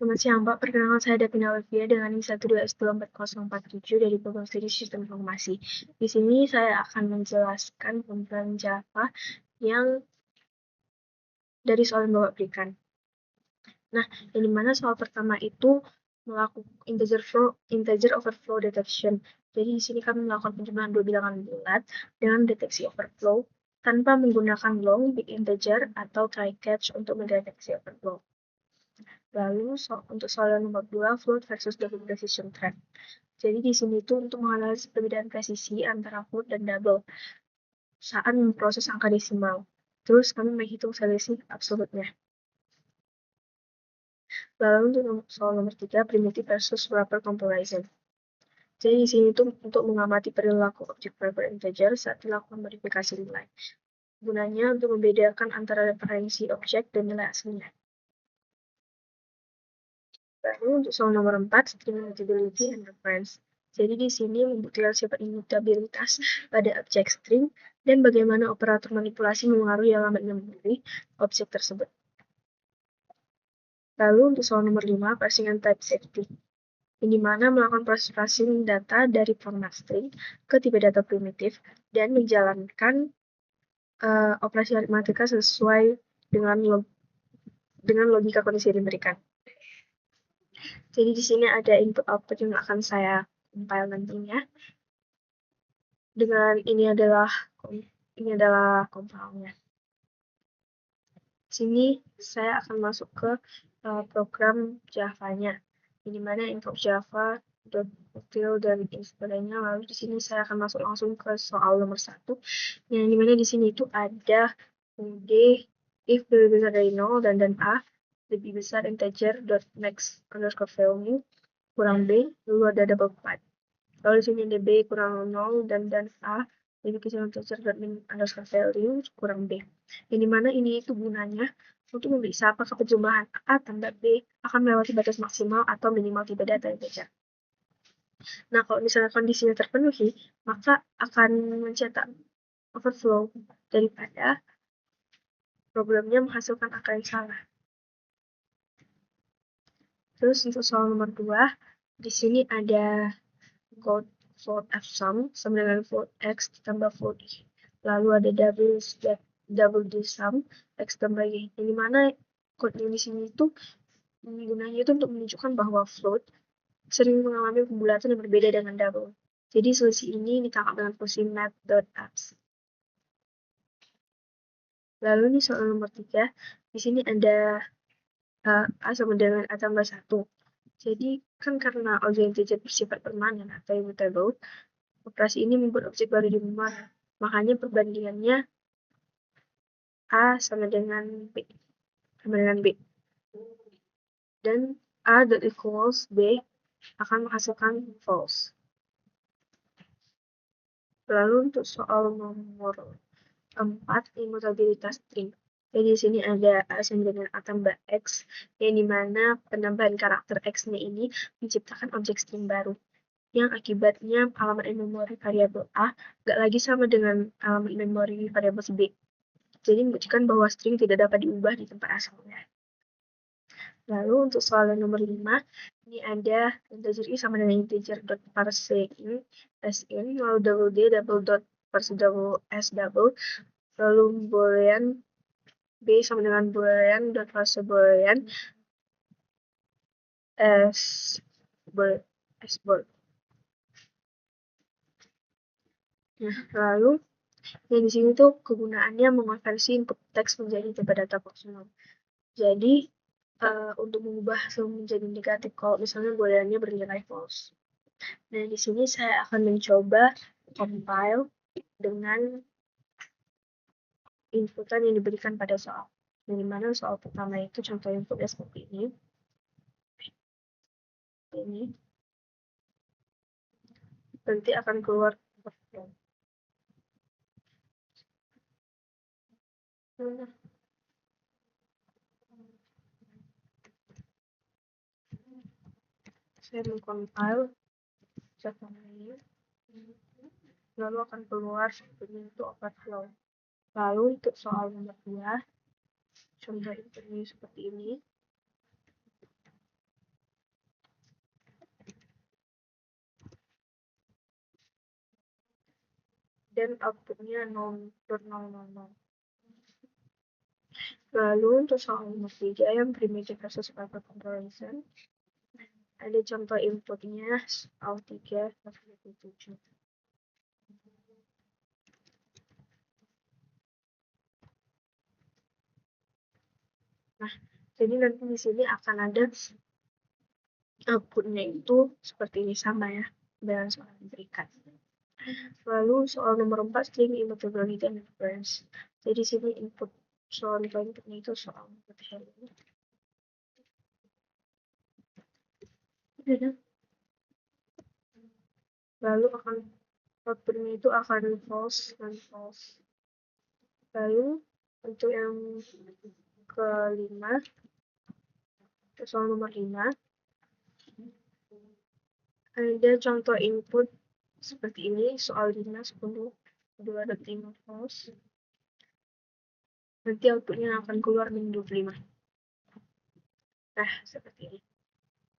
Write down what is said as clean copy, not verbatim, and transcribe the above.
Selamat siang, Pak. Perkenalkan saya Davina Olivia dengan NIM 120S24047 dari Program Studi Sistem Informasi. Di sini saya akan menjelaskan pembuatan Java yang dari soal yang Bapak berikan. Nah, yang dimana soal pertama itu melakukan integer overflow detection. Jadi di sini kami melakukan penjumlahan dua bilangan bulat dengan deteksi overflow tanpa menggunakan long, big integer, atau try-catch untuk mendeteksi overflow. Lalu untuk soal nomor 2, float versus double precision thread. Jadi di sini tuh untuk menganalisis perbedaan presisi antara float dan double saat memproses angka desimal. Terus kami menghitung selisih absolutnya. Lalu untuk soal nomor 3, primitive versus wrapper comparison. Jadi di sini tuh untuk mengamati perilaku objek wrapper integer saat dilakukan modifikasi nilai. Gunanya untuk membedakan antara referensi objek dan nilai aslinya. Lalu untuk soal nomor 4, string immutability and reference. Jadi di sini membuktikan sifat immutabilitas pada objek string dan bagaimana operator manipulasi mempengaruhi alamat memori objek tersebut. Lalu untuk soal nomor 5, parsing and type safety. Ini mana melakukan proses parsing data dari format string ke tipe data primitif dan menjalankan operasi aritmatika sesuai dengan logika kondisi yang diberikan. Jadi di sini ada input output yang akan saya compile nantinya. Dengan ini adalah compile-nya. Sini saya akan masuk ke program Java-nya. Di mana info Java .util dan sebagainya. Lalu di sini saya akan masuk langsung ke soal nomor 1. Yang dimana di sini itu ada UD if lebih besar dari 0 dan A lebih besar integer next underscore value kurang B, lalu ada double pipe. Lalu di sini ada B kurang 0 dan A lebih kecil integer underscore value kurang B. Yang dimana ini itu gunanya untuk memeriksa apakah penjumlahan A tambah B akan melewati batas maksimal atau minimal tipe data integer. Nah, kalau misalnya kondisinya terpenuhi, maka akan mencetak overflow daripada programnya menghasilkan angka yang salah. Terus untuk soal nomor 2, di sini ada code float f sum sama dengan float x ditambah float y. Lalu ada double d sum x tambah y. Yang dimana code yang di sini itu gunanya itu untuk menunjukkan bahwa float sering mengalami pembulatan yang berbeda dengan double. Jadi selisih ini ditangkap dengan fungsi math.apps. Lalu ini soal nomor 3, di sini ada A sama dengan A tambah 1. Jadi kan karena objek integer bersifat permanen atau immutable, operasi ini membuat objek baru di memori. Makanya perbandingannya A sama dengan B. Dan A equals B akan menghasilkan false. Lalu untuk soal nomor 4, immutabilitas string. Jadi di sini ada A sama dengan A tambah X, yang dimana penambahan karakter X-nya ini menciptakan objek string baru, yang akibatnya alamat memori variabel A nggak lagi sama dengan alamat memori variabel B. Jadi membuktikan bahwa string tidak dapat diubah di tempat asalnya. Lalu untuk soal nomor 5, ini ada integer i sama dengan integer dot parse in, sin, lalu double d double dot parse double s double, lalu boolean b sama dengan boolean dot parse boolean s bool. Nah, lalu yang di sini tuh kegunaannya mengonversi input teks menjadi tipe data fungsional. Jadi untuk mengubah hasil menjadi negatif kalau misalnya booleannya bernilai false. Nah, di sini saya akan mencoba compile dengan inputan yang diberikan pada soal. Yang mana soal pertama itu contoh inputnya seperti ini. Nanti akan keluar saya mengcompile Java ini, lalu akan keluar seperti itu overflow. Lalu untuk soal nomor 2, contoh ini seperti ini. dan outputnya 0,000. Lalu untuk soal nomor 3 yang primitive versus paper comparison, ada contoh inputnya soal 3/27. Nah, jadi nanti di sini akan ada outputnya itu seperti ini, sama ya dengan soal yang diberikan. Lalu soal nomor 4, string immutability and difference. Jadi di sini input soal inputnya itu soal input hello. Lalu outputnya itu akan false dan false. Lalu untuk yang kelima, soal nomor 5, ada contoh input seperti ini, soal 5, 10, 2, dan 5 false. Nanti outputnya akan keluar min 25. Nah, seperti ini.